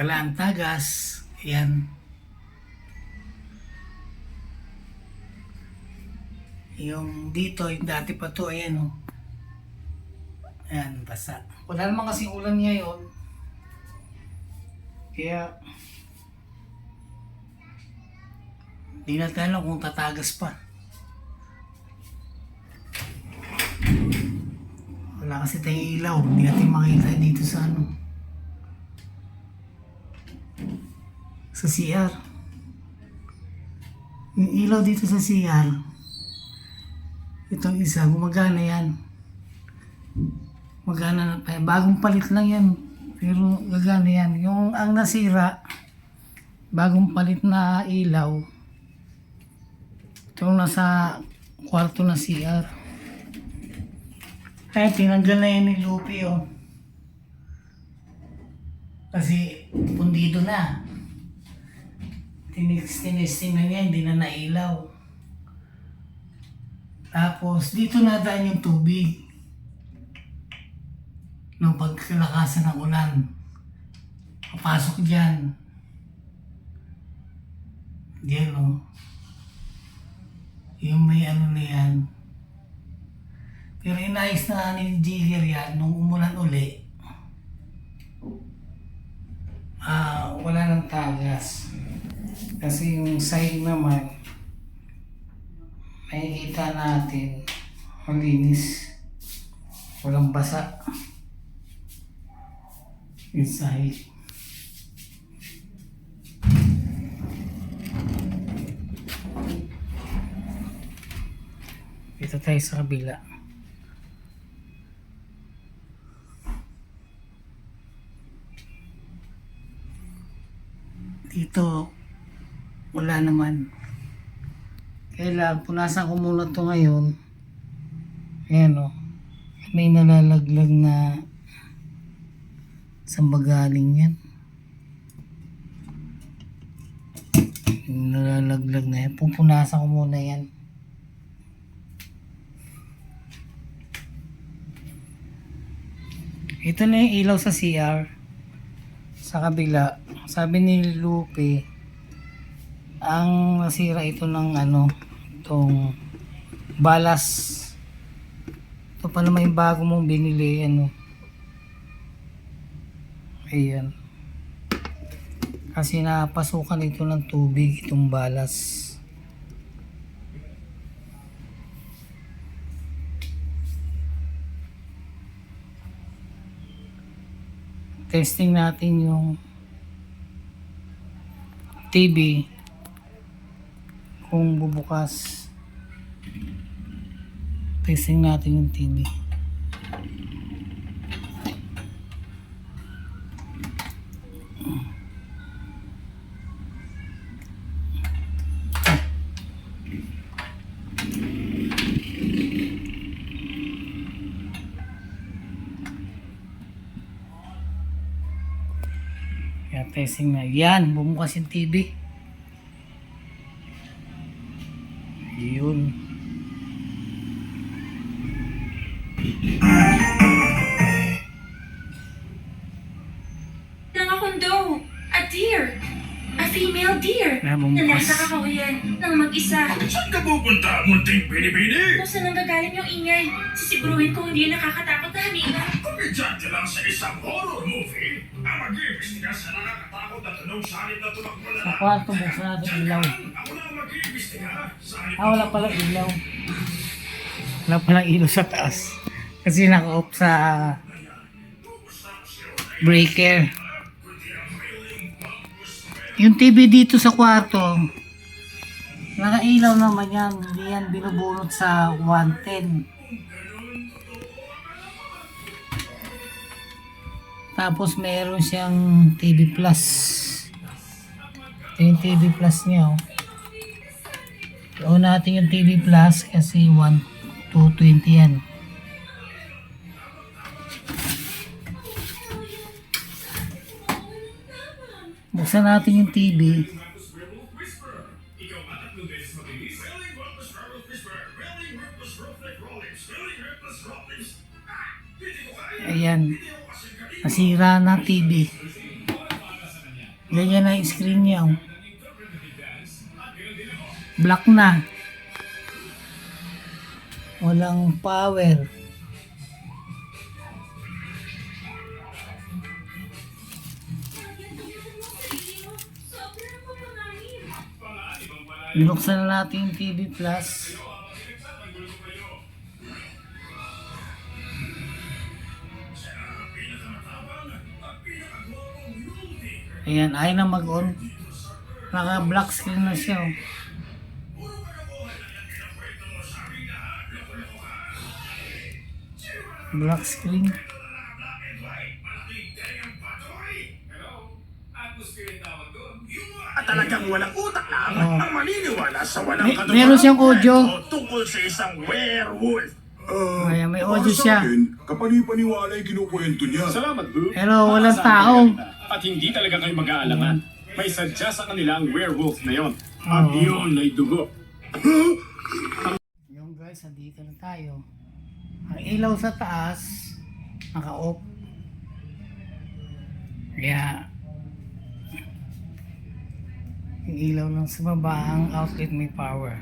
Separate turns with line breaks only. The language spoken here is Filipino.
Wala ang tagas. Ayan. Yung dito, yung dati pa to, ayan o. Ayan, basa. Wala naman kasing ulan ngayon. Kaya, di natin alam kung tatagas pa. Wala kasi tayong ilaw. Hindi natin makita dito sa ano. Sa CR. Yung ilaw dito sa CR, itong isa, gumagana yan. Magana na pa. Bagong palit lang yan. Pero gagana yan. Yung ang nasira, bagong palit na ilaw. Itong nasa kwarto na CR. Ay, tinanggal na yan ni Lupi, oh. Kasi, pundido na. Tinesting na niya, hindi na nailaw. Tapos, dito nadaan yung tubig. Nung pagkalakasan ng ulan. Papasok dyan. Diyan, oh. Yung may ano na yan. Pero inayos na ni Jigger yan nung umulan uli. Wala nang tagas. Kasi yung side naman, makikita natin, malinis. Walang basa. Yung side. Dito tayo sa kabila. Dito, wala naman. Kailangan, punasan ko muna ito ngayon. Ayan o. May nalalaglag na saan ba galing yan? Yung nalalaglag na yan. Pupunasan ko muna yan. Ito na yung ilaw sa CR. Sa kabila. Sabi ni Lupe, ang nasira ito ng ano, itong balas. Ito pa naman yung bago mong binili, ano. Ayan. Kasi napasukan ito ng tubig, itong balas. Testing natin yung TV kung bubukas. Testing natin yung TV. Kaya testing na. Yan, bumukas yung TV. Yun.
Nangakondo, a deer, a female deer,
Na
na
bumukas.
nasa kakahuyan ng mag-isa.
Saan ka pupunta, munting pinipini?
Kung saan nanggagaling yung ingay, sisiguruhin kung hindi nakakatakot na halina.
Komedyante lang sa isang horror movie ang mag-iimbestiga sa nakakatakot na tunong sa halip na tumakbo na
Sa kwarto, buksan natin ilaw.
Ako na ang mag-iimbestiga sa halip
Wala pala ilaw. Wala pala ilaw sa taas. Kasi naka-off sa breaker. Yung TV dito sa kwarto, naka-ilaw naman yan. Hindi yan binubunot sa 110. Tapos meron siyang TV Plus. Ito yung TV Plus niya. Gawin natin yung TV Plus kasi 220 yan. Buksan natin yung TV. Ayan. Nasira na TV. Ganyan na yung screen niya. Oh. Black na. Walang power.
Sobrang mapanganib.
Binuksan na natin yung TV Plus. Ayan, ayaw na mag-on. Naka black screen na siya. Oh. Black screen.
At talagang walang utak na
Oh.
ang maniniwala sa walang
Meron siyang audio.
tungkol sa isang werewolf.
Ayan, may audio
para sa
siya.
akin, kapani-paniwala yung kinukwento niya.
Salamat, Boo.
Pero walang
Maasahan
tao.
kayo na. At hindi talaga kayo mag-aalaman. May sadya sa kanila ang werewolf na yon. At
Oo.
yun ay dugo.
Yung guys, nandito na tayo. Ang ilaw sa taas, naka-off. Kaya, yung ilaw lang sa baba, ang outlet may power.